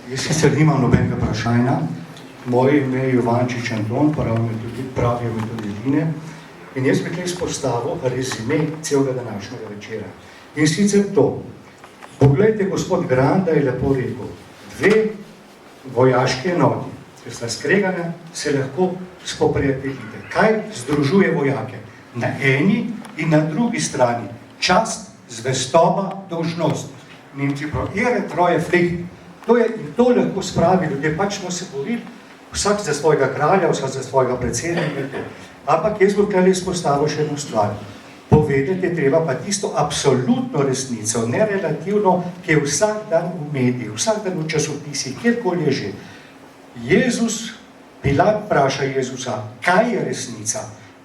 Jaz sicer nimam nobenega vprašanja. Moje ime je Jovančič Anton, pravijo metodologine. In jaz bi tukaj izpostavil rezime celega današnjega večera. In sicer to. Poglejte, gospod Granda je lepo rekel, 2 vojaške enoti, ki sta skregane, se lahko spoprijateljite. Kaj združuje vojake? Na eni in na drugi strani čast, zvestoba, dolžnost. Nemci pravi, ere, troje, flicht. To lahko spravi ljudje, pač smo se borili, vsak za svojega kralja, vsak za svojega predsednika. Ampak jaz bom tukaj izpostavil še eno stvar. Povedati je treba pa tisto absolutno resnico, ne relativno, ki je vsak dan v mediji, vsak dan v časopisih, kjerkoli je že. Pilat vpraša Jezusa, kaj je resnica?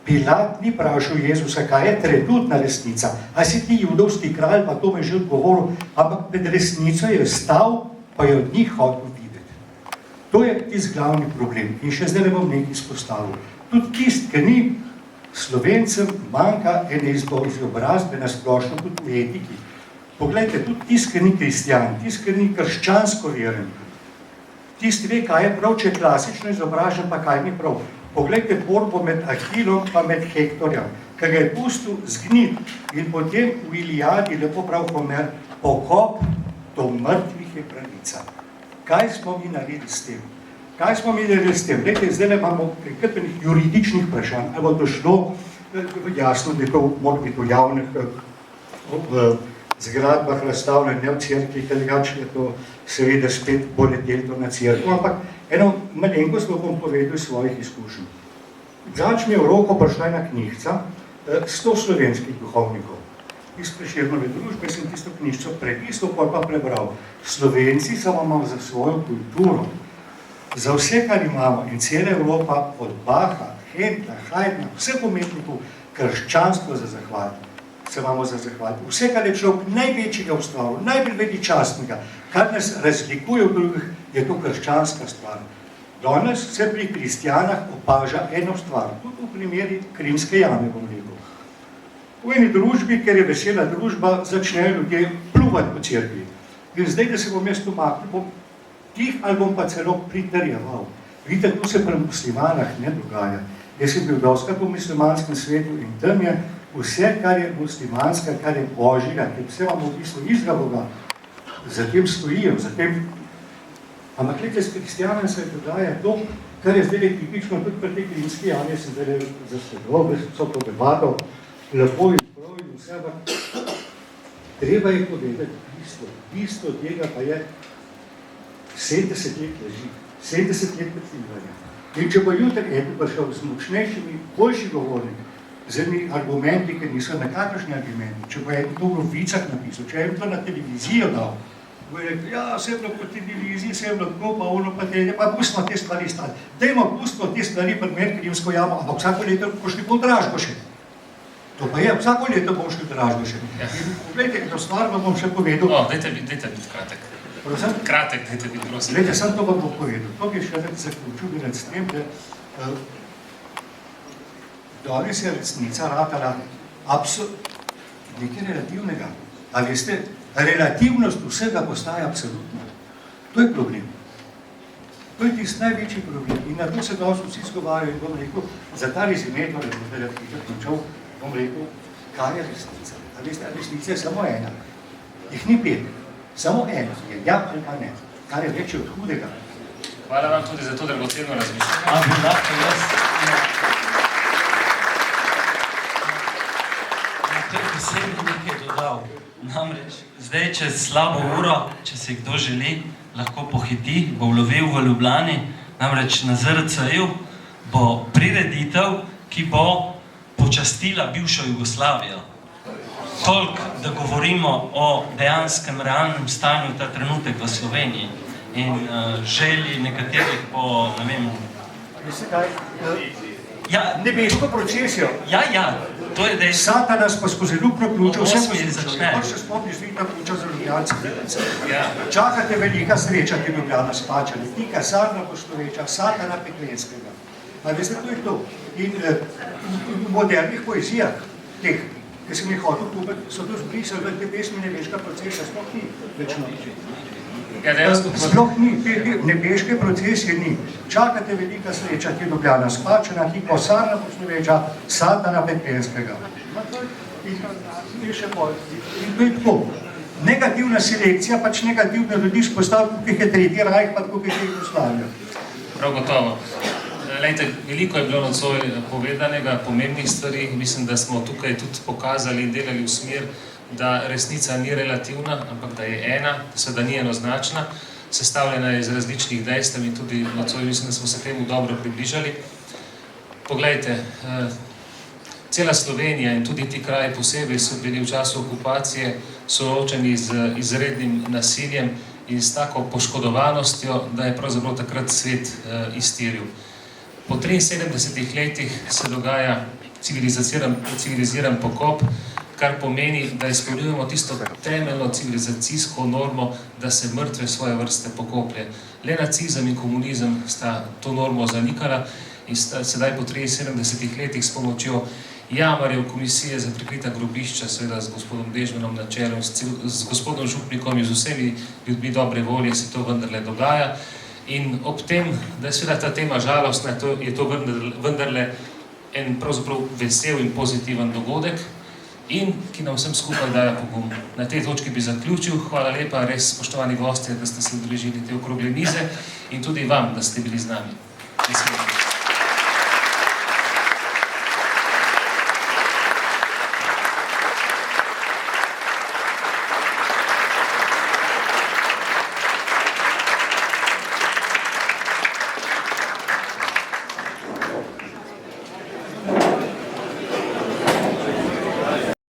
Pilat ni vprašal Jezusa, kaj je trenutna resnica. A si ti judovski kralj, pa to me že odgovoril, ampak pred resnico je stal, pa je od njih hotel videti. To je tisti glavni problem. In še zdaj ne bom nekaj izpostavil. Tudi tisti, ki ni Slovencem, manjka ene izobrazbe na splošno, tudi v etiki. Poglejte, tudi tisti, ki ni kristjan, tisti, ki ni krščansko veren, tisti ve, kaj je prav, če je klasično izobražen, pa kaj ni prav. Poglejte borbo med Ahilom pa med Hektorjem, ki ga je pustil zgnit in potem v Iliadi, lepo prav Homer, pokop do mrtvih je pravica. Kaj smo mi naredili s tem? Kaj smo mi naredili s tem? Glejte, zdaj imamo nekaj juridičnih vprašanj, ali bo to šlo, jasno, da to mora biti v javnih zgradbah razstavljeno, ne v cerkvi, ker drugače je to seveda spet bolje delto na cerkvu, ampak eno malenkost bom povedal iz svojih izkušenj. Zadnjič mi je v roko prišla ena knjižica 100 slovenskih duhovnikov. Iz Prešernove družbe sem tisto knjižico prepisal, pa prebral. Slovenci samo imamo za svojo kulturo, za vse, kar imamo, in cela Evropa od Baha, Hendla, Haydna, vseh umetnikov, krščanstvo za zahvat. Se imamo za zahvat. Vse, kar je človek največjega ustvaril, najbolj veličastnega, kar nas razlikuje v drugih, je to krščanska stvar. Danes se pri kristjanah opaža eno stvar, tudi v primeri Krimske jame, bom rekel. V eni družbi, ker je vesela družba, začnejo ljudje pluvati po cerkvi. In zdaj, da se bom jaz umaknil, bom tih ali bom pa celo pritrjeval. Vidite, to se pri muslimanah ne dogaja. Jaz sem bil dostakrat v muslimanskem svetu in tam je vse, kar je muslimanska, kar je božjega, ker vse imamo v bistvu izga Boga, za tem stojijo, za tem. Ampak glede, s kristjanem se dogaja to, kar je zdaj tipično, tudi pri tej Krimski jami, sem zdaj zasledoval, so to debato, lepo in prav in vse, ampak treba je povedati bistvo tega pa je 70 let leži, 70 let predsivanja. In če bo jutri eno prišel z močnejšimi, boljši govornik, z enimi argumenti, ki niso nekakršni argumenti, če bo eno to v vicah napisal, če je to na televizijo dal, bo je rekel, ja, vse je bilo po televiziji, vse je bilo tako, pa ono, pa te, pa pustimo te stvari stali. Dajmo pustimo te stvari pred med Krimsko jamo, ampak vsako leto boš šli pol Dražgo še. To pa je, vsako leto boš šli Dražgo še. In poglejte, to stvar vam bom še povedal. Dajte biti kratek. Prosim? Kratek, dajte biti, prosim. Glejte, sam to vam bom povedal. To bi še zaključil bi s tem, da danes je resnica ratala nekaj relativnega. A veste, relativnost vsega postaja absolutna. To je problem. To je tisti največji problem. In na to se dosti vsi zgovarjajo in bom rekel, za ta rezimet, bom rekel, kaj je resnica. A veste, resnica je samo ena. Jih ni 5. Samo ena je ja ali pa ne. Kar je večje od hudega. Hvala vam tudi za to dragoceno razmišljanje. To bi sebi nekaj dodal. Namreč, zdaj čez slabo uro, če se kdo želi, lahko pohiti, bo ulovil v Ljubljani, namreč na ZRC-ju bo prireditev, ki bo počastila bivšo Jugoslavijo. Toliko, da govorimo o dejanskem realnem stanju ta trenutek v Sloveniji in želji nekaterih po, ne vem... Nebeško procesijo. Ja, to je dejstvo. Satanas pa skozi luknjo ključa vse začne. Moč se spomni zvita ključa za Ljubljanci. Čakate velika sreča, ki Ljubljana spačali. Ti kasarna poštoveča, satana peklenskega. A veste, to je to. In v modernih poezijah, teh ki sem jih hotel kupiti, so to zbrisali, da te pesmi nebeška procesa sploh ni več noči. Ja, dejansko, Sploh ni, nebeške procesije ni. Čakate velika sreča, ki je Ljubljana spačena, ki posarna posloveča, Satana Peklenskega. In še bolj. In to je tako. Negativna selekcija, pač negativne ljudi spostaviti, tukaj je Tretji rajh, pa tukaj je Jugoslavija. prav gotovo. Lejte, veliko je bilo nocoj povedanega, pomembnih stvari. Mislim, da smo tukaj tudi pokazali in delali v smer, da resnica ni relativna, ampak da je ena, seveda ni enoznačna, sestavljena je iz različnih dejstev in tudi nocoj mislim, da smo se temu dobro približali. Poglejte, cela Slovenija in tudi ti kraji posebej so bili v času okupacije soočeni z izrednim nasiljem in s tako poškodovanostjo, da je pravzaprav takrat svet iztiril. Po 73 letih se dogaja civiliziran pokop, kar pomeni, da izpolnjujemo tisto temeljno civilizacijsko normo, da se mrtve svoje vrste pokoplje. Le nacizem in komunizem sta to normo zanikala in sta sedaj po 73 letih s pomočjo jamarjev komisije za prikrita grobišča, seveda z gospodom Dežmanom na čelu, z gospodom Župnikom in z vsemi ljudmi dobre volje se to vendarle dogaja. In ob tem, da je seveda ta tema žalostna, je to vendarle en pravzaprav vesel in pozitiven dogodek in ki nam vsem skupaj daje pogum. Na tej točki bi zaključil. Hvala lepa, res spoštovani gostje, da ste se udeležili te okrogle mize in tudi vam, da ste bili z nami.